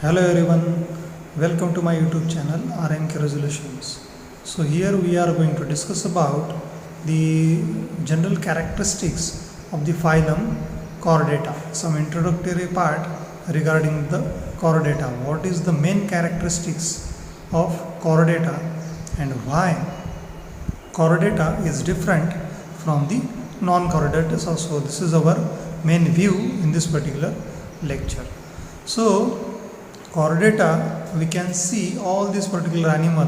Hello everyone, welcome to my YouTube channel RMK Resolutions. So here we are going to discuss about the general characteristics of the phylum Chordata. Some introductory part regarding the Chordata. What is the main characteristics of Chordata and why Chordata is different from the non-Chordata. So this is our main view in this particular lecture. So Chordata, we can see all this particular animal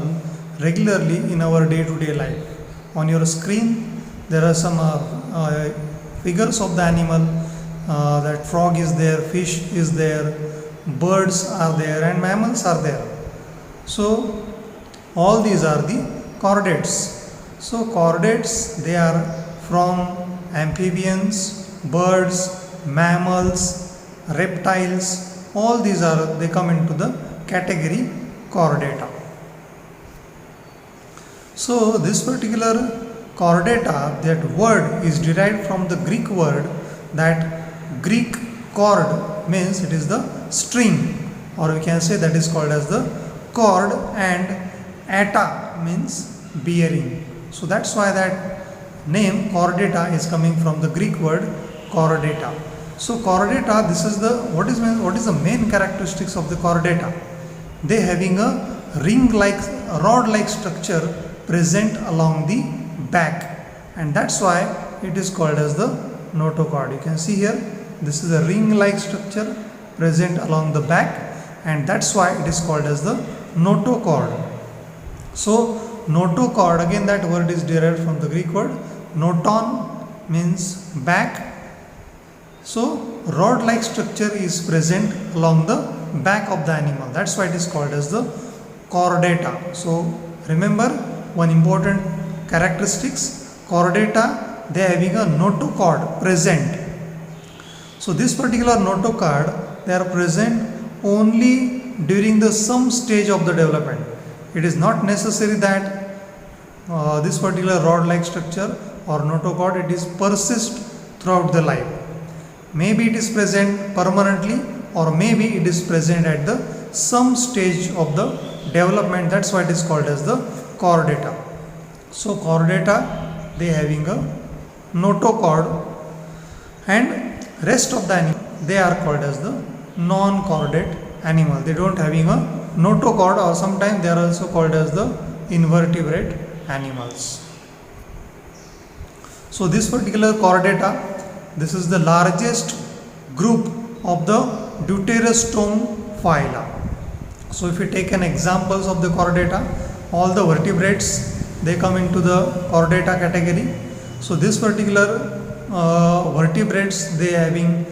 regularly in our day-to-day life. On your screen there are some figures of the animal, that frog is there, fish is there, birds are there and mammals are there. So all these are the chordates. So chordates, they are from amphibians, birds, mammals, reptiles. All these they come into the category Chordata. So this particular Chordata, that word is derived from the Greek word, that Greek chord means it is the string, or we can say that is called as the cord, and ata means bearing. So that's why that name Chordata is coming from the Greek word chordata. So chordata, this is the what is the main characteristics of the chordata? They having a ring-like, rod-like structure present along the back, and that's why it is called as the notochord. You can see here, this is a ring-like structure present along the back, and that's why it is called as the notochord. So notochord, again that word is derived from the Greek word noton, means back. So rod-like structure is present along the back of the animal. That's why it is called as the chordata. So remember one important characteristics: chordata, they are having a notochord present. So this particular notochord, they are present only during the some stage of the development. It is not necessary that this particular rod-like structure or notochord, it is persist throughout the life. Maybe it is present permanently, or maybe it is present at the some stage of the development. That's why it is called as the chordata. So chordata, they having a notochord, and rest of the animal, they are called as the non-chordate animal. They don't having a notochord, or sometimes they are also called as the invertebrate animals. So this particular chordata, this is the largest group of the deuterostome phyla. So if you take an examples of the chordata, all the vertebrates, they come into the chordata category. So this particular vertebrates, they having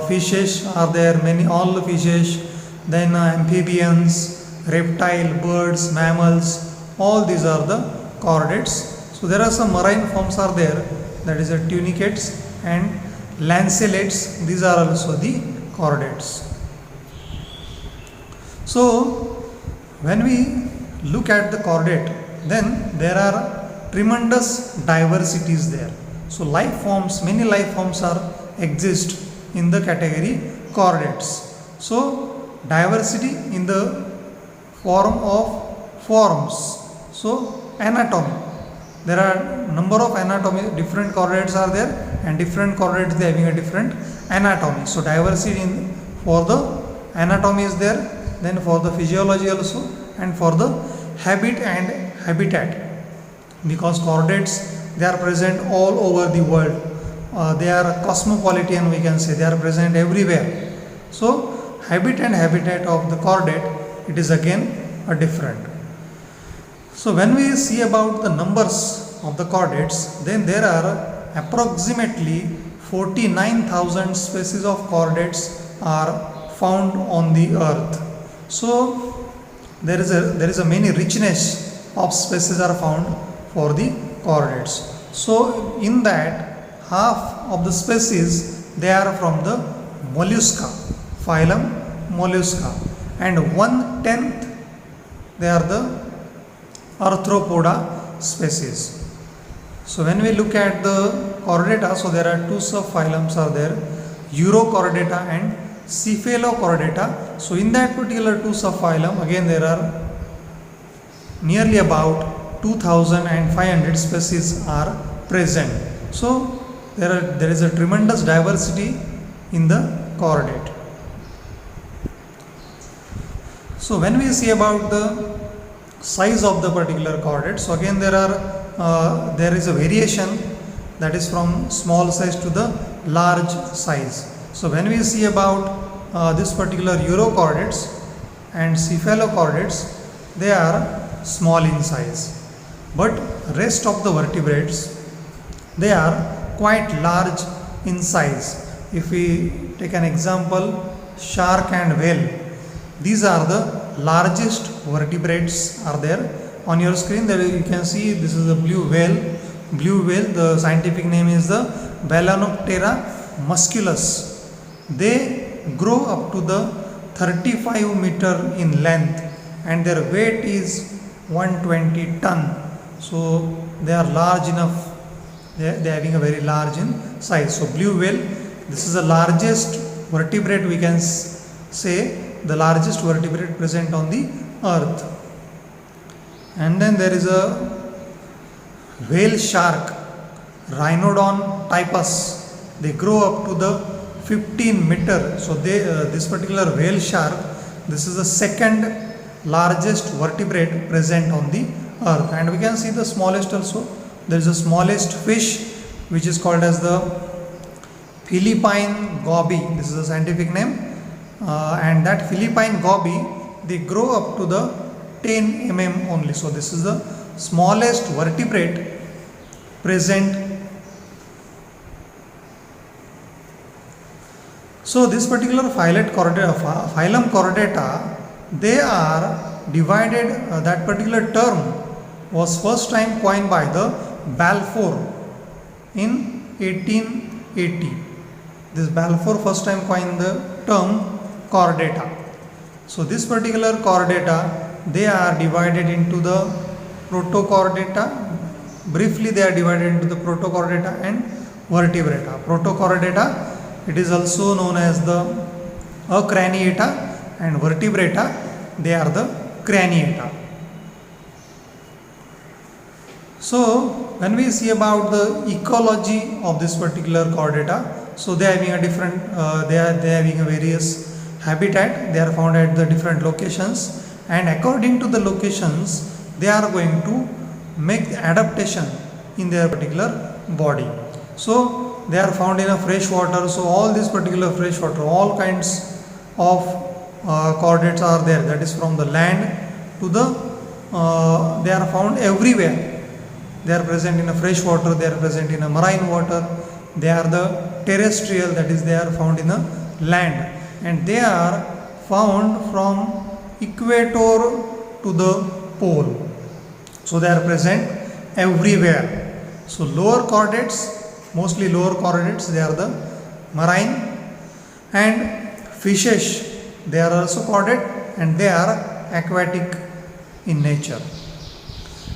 fishes are there, all the fishes, then amphibians, reptile, birds, mammals, all these are the chordates. So there are some marine forms are there, that is the tunicates and lanceolates. These are also the chordates. So when we look at the chordate, then there are tremendous diversities there. So life forms, many life forms are exist in the category chordates. So diversity in the form of forms. So anatomy, there are number of anatomy, different chordates are there, and different chordates they having a different anatomy. So diversity in for the anatomy is there, then for the physiology also, and for the habit and habitat, because chordates, they are present all over the world. They are cosmopolitan, we can say, they are present everywhere. So habit and habitat of the chordate, it is again a different. So when we see about the numbers of the chordates, then there are approximately 49,000 species of chordates are found on the earth. So there is a many richness of species are found for the chordates. So in that, half of the species, they are from the mollusca, phylum mollusca, and 1/10 they are the arthropoda species. So when we look at the chordata, so there are two subphylums are there, Urochordata and Cephalochordata. So in that particular two subphylum, again there are nearly about 2500 species are present. So there is a tremendous diversity in the chordate. So when we see about the size of the particular chordate, so again there is a variation, that is from small size to the large size. So when we see about this particular urochordates and cephalochordates, they are small in size, but rest of the vertebrates, they are quite large in size. If we take an example, shark and whale, these are the largest vertebrates are there. On your screen there you can see this is a blue whale. Blue whale, the scientific name is the Balanoptera musculus. They grow up to the 35 meter in length and their weight is 120 ton. So they are large enough, they are having a very large in size. So blue whale, this is the largest vertebrate, we can say the largest vertebrate present on the earth. And then there is a whale shark, Rhinodon typus. They grow up to the 15 meter. So this particular whale shark, this is the second largest vertebrate present on the earth. And we can see the smallest also. There is a smallest fish which is called as the Philippine goby. This is a scientific name. And that Philippine goby, they grow up to the 10 mm only. So this is the smallest vertebrate present. So this particular phylum chordata, they are divided, that particular term was first time coined by the Balfour in 1880. This Balfour first time coined the term chordata. So this particular chordata, they are divided into the protochordata. Briefly they are divided into the protochordata and vertebrata. Protochordata, it is also known as the acraniata, and vertebrata, they are the craniata. So when we see about the ecology of this particular chordata, so they are having a different, they are having a various habitat. They are found at the different locations, and according to the locations, they are going to make the adaptation in their particular body. So they are found in a fresh water. So all this particular fresh water, all kinds of chordates are there. That is from the land to the, they are found everywhere. They are present in a fresh water, they are present in a marine water, they are the terrestrial, that is they are found in a land, and they are found from equator to the pole. So they are present everywhere. So lower chordates, mostly lower chordates, they are the marine, and fishes, they are also chordate and they are aquatic in nature.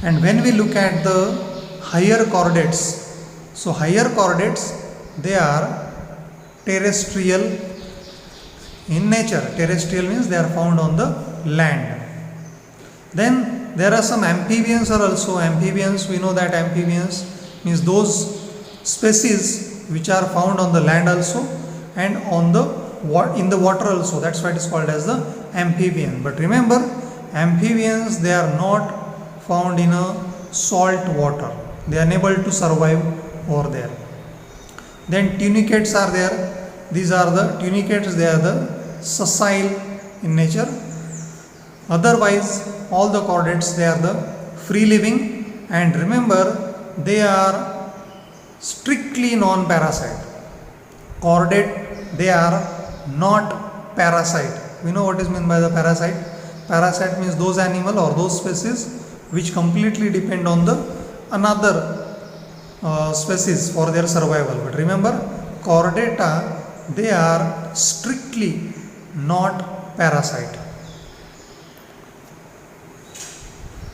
And when we look at the higher chordates, so higher chordates, they are terrestrial in nature. Terrestrial means they are found on the land. Then there are some amphibians are also. Amphibians, we know that amphibians means those species which are found on the land also and on the in the water also. That's why it is called as the amphibian. But remember, amphibians, they are not found in a salt water. They are unable to survive over there. Then tunicates are there. These are the tunicates, they are the sessile in nature. Otherwise, all the chordates, they are the free living, and remember, they are strictly non-parasite. Chordate, they are not parasite. We know what is meant by the parasite. Parasite means those animal or those species which completely depend on the another species for their survival. But remember, chordata, they are strictly not parasite.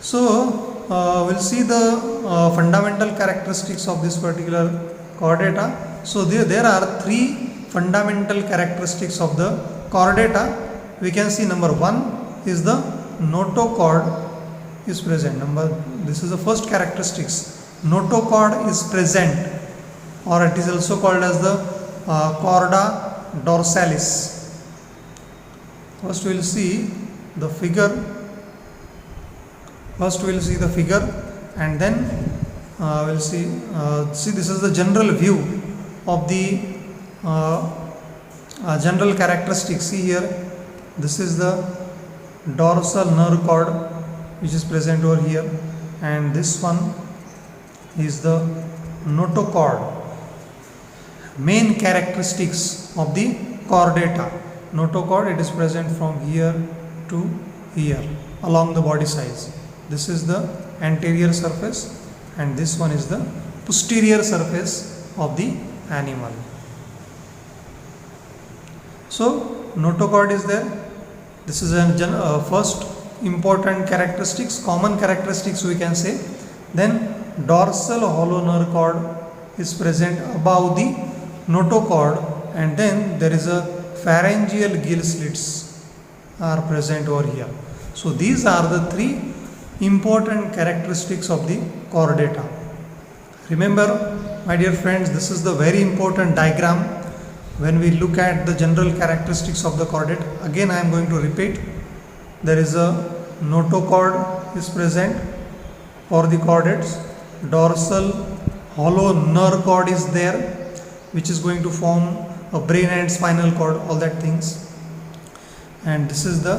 So we'll see the fundamental characteristics of this particular chordata. So there are three fundamental characteristics of the chordata, we can see number 1 is the notochord is present. This is the first characteristics. Notochord is present, or it is also called as the chorda dorsalis. First we will see the figure. And then we'll see this is the general view of the general characteristics. See here, this is the dorsal nerve cord which is present over here, and this one is the notochord. Main characteristics of the chordata. Notochord, it is present from here to here along the body size. This is the anterior surface, and this one is the posterior surface of the animal. So notochord is there. This is a first important characteristics, common characteristics we can say. Then dorsal hollow nerve cord is present above the notochord, and then there is a pharyngeal gill slits are present over here. So these are the 3 important characteristics of the chordata. Remember, my dear friends, this is the very important diagram when we look at the general characteristics of the chordate. Again, I am going to repeat. There is a notochord is present for the chordates. Dorsal hollow nerve cord is there, which is going to form a brain and spinal cord, all that things. And this is the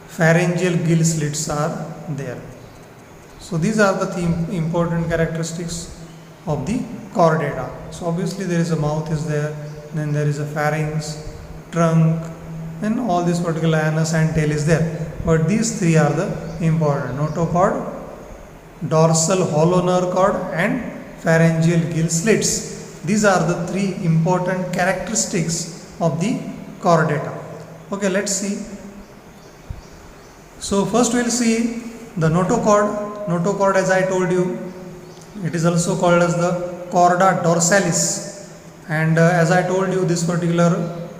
pharyngeal gill slits are there. So these are the important characteristics of the chordata. So obviously there is a mouth is there, then there is a pharynx, trunk, and all this particular anus and tail is there. But these 3 are the important: notochord, dorsal hollow nerve cord, and pharyngeal gill slits. These are the 3 important characteristics of the chordata. Okay, let's see. So first we will see the notochord. Notochord, as I told you, it is also called as the chorda dorsalis, and as I told you, this particular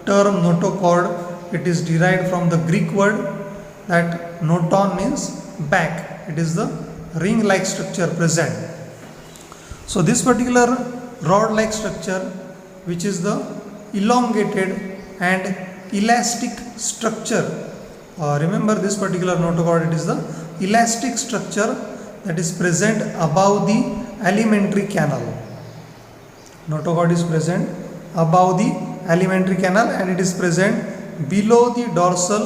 term notochord, it is derived from the Greek word that noton means back. It is the ring like structure present. So this particular rod like structure, which is the elongated and elastic structure. Remember, this particular notochord, it is the elastic structure that is present above the alimentary canal. Notochord is present above the alimentary canal, and it is present below the dorsal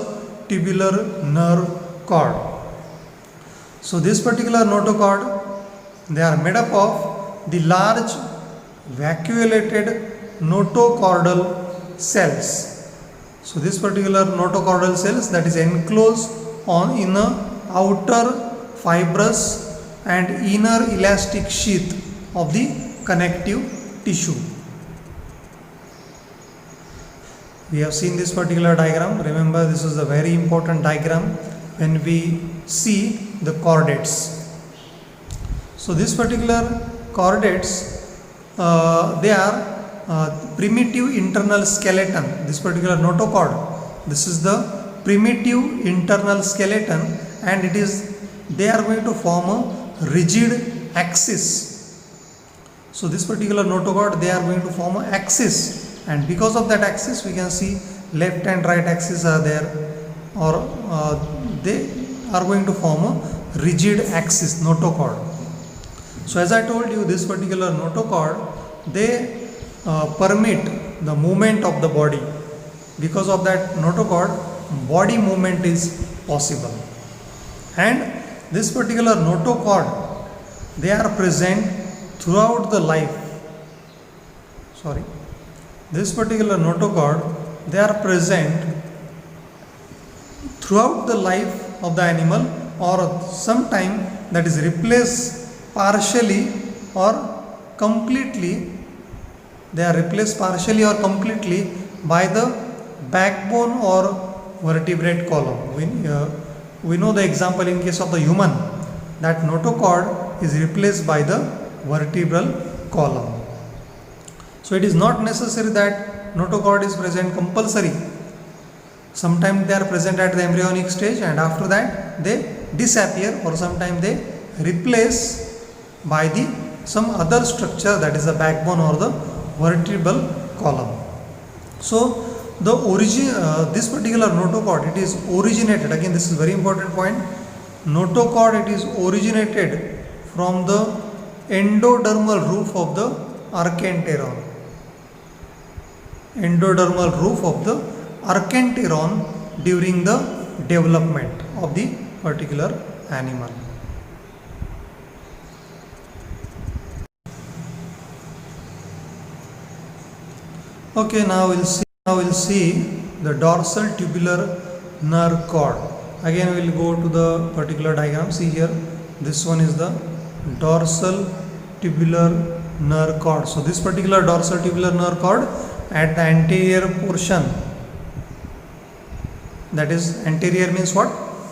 tubular nerve cord. So this particular notochord, they are made up of the large vacuolated notochordal cells. So this particular notochordal cells that is enclosed on inner outer fibrous and inner elastic sheath of the connective tissue. We have seen this particular diagram. Remember, this is a very important diagram when we see the chordates. So this particular chordates, they are primitive internal skeleton. This particular notochord, this is the primitive internal skeleton, and they are going to form a rigid axis. So this particular notochord, they are going to form an axis, and because of that axis we can see left and right axis are there, or they are going to form a rigid axis notochord. So as I told you, this particular notochord, they permit the movement of the body. Because of that notochord, body movement is possible. And this particular notochord, they are present throughout the life. This particular notochord, they are present throughout the life of the animal, or sometime that is replaced partially or completely. They are replaced partially or completely by the backbone or vertebrate column. We know the example in case of the human, that notochord is replaced by the vertebral column. So it is not necessary that notochord is present compulsory. Sometimes they are present at the embryonic stage and after that they disappear, or sometimes they replace by the some other structure, that is the backbone or the vertebral column. So the this particular notochord, it is originated, again this is very important point, notochord, it is originated from the endodermal roof of the archenteron. Endodermal roof of the archenteron during the development of the particular animal. Okay, now we'll see the dorsal tubular nerve cord. Again we will go to the particular diagram. See here, this one is the dorsal tubular nerve cord. So this particular dorsal tubular nerve cord at the anterior portion, that is anterior means what?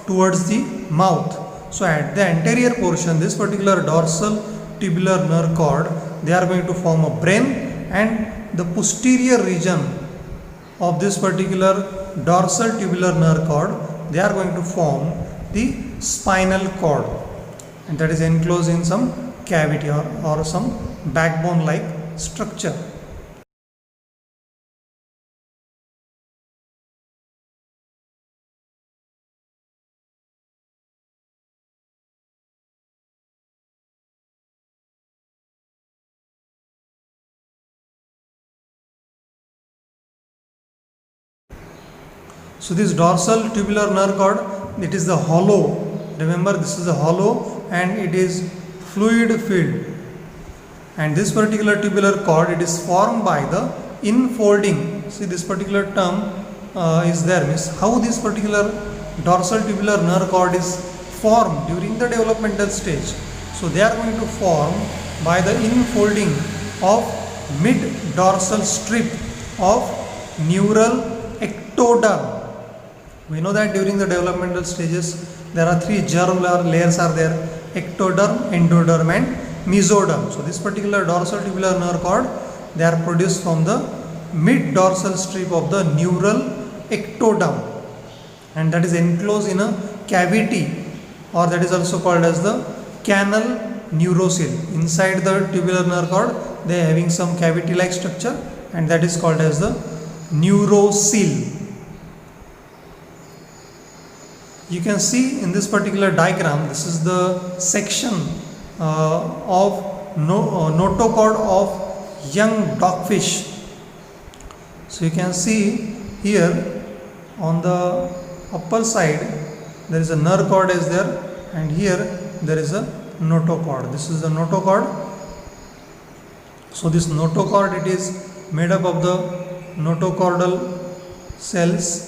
Towards the mouth. So at the anterior portion, this particular dorsal tubular nerve cord, they are going to form a brain, and the posterior region of this particular dorsal tubular nerve cord, they are going to form the spinal cord, and that is enclosed in some cavity or some backbone like structure. So this dorsal tubular nerve cord, it is the hollow. Remember, this is a hollow and it is fluid filled. And this particular tubular cord, it is formed by the infolding. See, this particular term is there. Means how this particular dorsal tubular nerve cord is formed during the developmental stage. So they are going to form by the infolding of mid dorsal strip of neural ectoderm. We know that during the developmental stages there are three germ layers are there: ectoderm, endoderm and mesoderm. So this particular dorsal tubular nerve cord, they are produced from the mid dorsal strip of the neural ectoderm, and that is enclosed in a cavity, or that is also called as the canal neurocele. Inside the tubular nerve cord, they are having some cavity like structure, and that is called as the neurocele. You can see in this particular diagram, this is the section of notochord of young dogfish. So you can see here on the upper side there is a nerve cord is there, and here there is a notochord. This is the notochord. So this notochord, it is made up of the notochordal cells,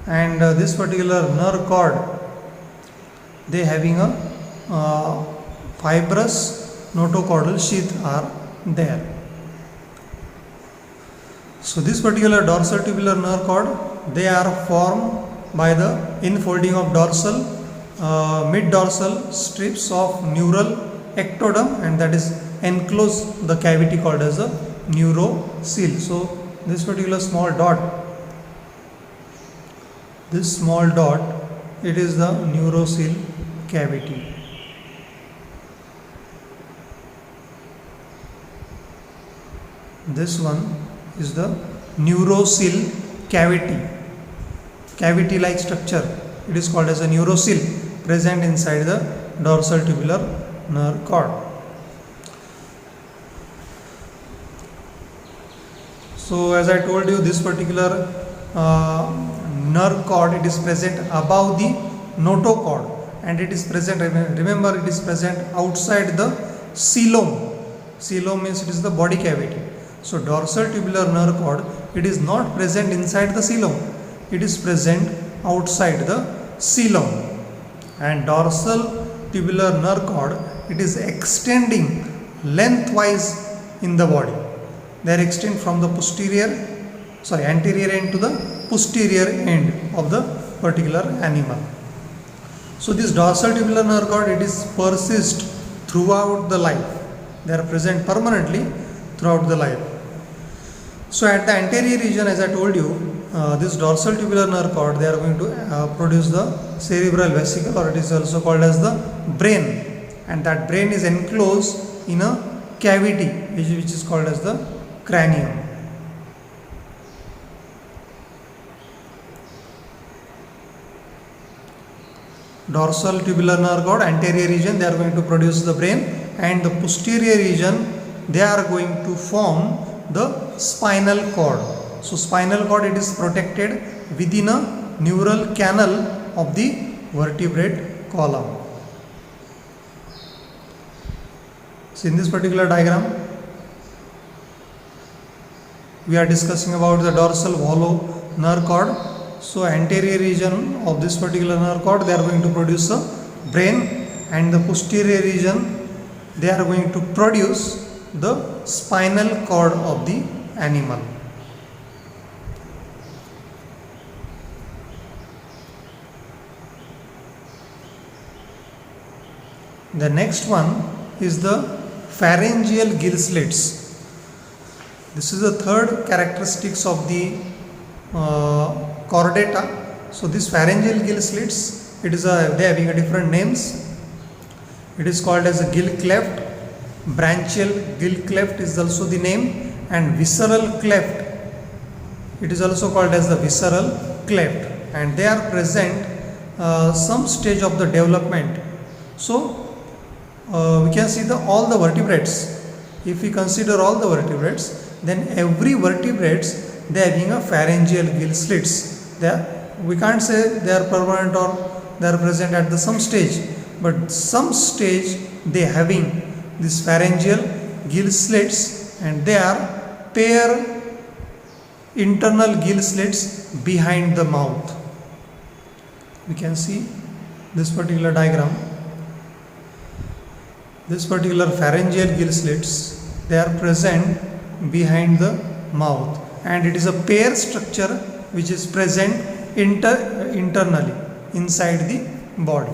and this particular nerve cord, they having a fibrous notochordal sheath are there. So this particular dorsal tubular nerve cord, they are formed by the infolding of dorsal mid dorsal strips of neural ectoderm, and that is enclose the cavity called as a neurocele. So this particular small dot, this small dot, it is the neurocele cavity. This one is the neurocele cavity like structure. It is called as a neurocele, present inside the dorsal tubular nerve cord. So as I told you, this particular nerve cord, it is present above the notochord, and it is present, remember, it is present outside the coelom. Coelom means it is the body cavity. So dorsal tubular nerve cord, it is not present inside the coelom, it is present outside the coelom. And dorsal tubular nerve cord, it is extending lengthwise in the body. They are extend from the anterior end to the posterior end of the particular animal. So this dorsal tubular nerve cord, it is persist throughout the life. They are present permanently throughout the life. So at the anterior region, as I told you, this dorsal tubular nerve cord, they are going to produce the cerebral vesicle, or it is also called as the brain, and that brain is enclosed in a cavity which is called as the cranium. Dorsal tubular nerve cord, anterior region, they are going to produce the brain, and the posterior region, they are going to form the spinal cord. So spinal cord, it is protected within a neural canal of the vertebrate column. So in this particular diagram, we are discussing about the dorsal hollow nerve cord. So anterior region of this particular nerve cord, they are going to produce a brain, and the posterior region, they are going to produce the spinal cord of the animal. The next one is the pharyngeal gill slits. This is the third characteristics of the chordata. So this pharyngeal gill slits, it is they are having a different names. It is called as a gill cleft, branchial gill cleft is also the name, and visceral cleft, it is also called as the visceral cleft, and they are present some stage of the development. So we can see all the vertebrates. If we consider all the vertebrates, then every vertebrates, they are having a pharyngeal gill slits. We can't say they are permanent or they are present at some stage, but some stage they having this pharyngeal gill slits, and they are pair internal gill slits behind the mouth. We can see this particular diagram. This particular pharyngeal gill slits, they are present behind the mouth, and it is a pair structure which is present internally inside the body.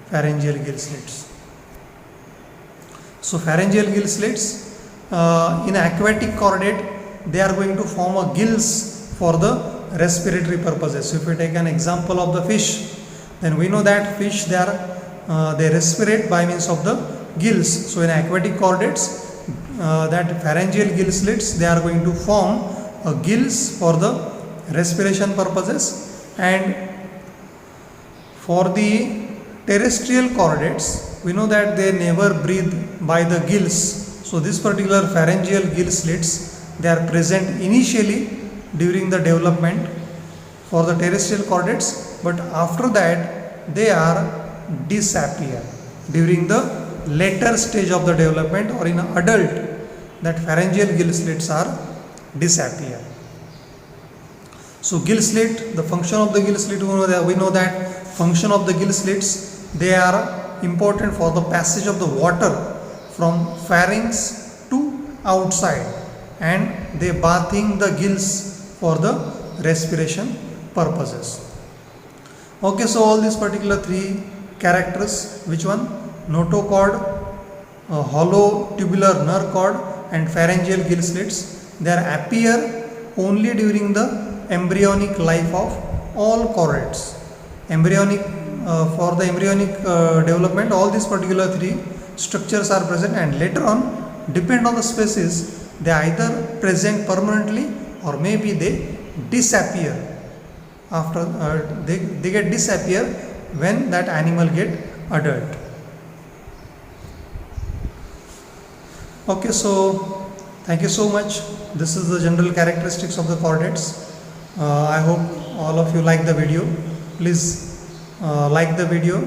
Pharyngeal gill slits. So pharyngeal gill slits in aquatic chordate, they are going to form a gills for the respiratory purposes. So if we take an example of the fish, then we know that fish, they respirate by means of the gills. So in aquatic chordates, that pharyngeal gill slits, they are going to form a gills for the respiration purposes, and for the terrestrial chordates, we know that they never breathe by the gills. So this particular pharyngeal gill slits, they are present initially during the development for the terrestrial chordates, but after that they are disappear during the later stage of the development, or in an adult, that pharyngeal gill slits are disappear. So gill slit, the function of the gill slit, we know that function of the gill slits, they are important for the passage of the water from pharynx to outside, and they bathing the gills for the respiration purposes. Okay, so all these particular three characters, which one? Notochord, hollow tubular nerve cord, and pharyngeal gill slits, they appear only during the embryonic life of all chordates. For the embryonic development, all these particular three structures are present, and later on, depend on the species, they either present permanently or maybe they disappear after they get disappear when that animal get adult. Okay, so thank you so much. This is the general characteristics of the chordates. I hope all of you like the video. Please like the video,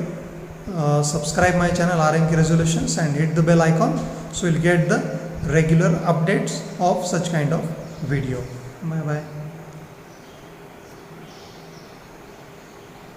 subscribe my channel RMK Resolutions, and hit the bell icon so you'll get the regular updates of such kind of video. Bye bye.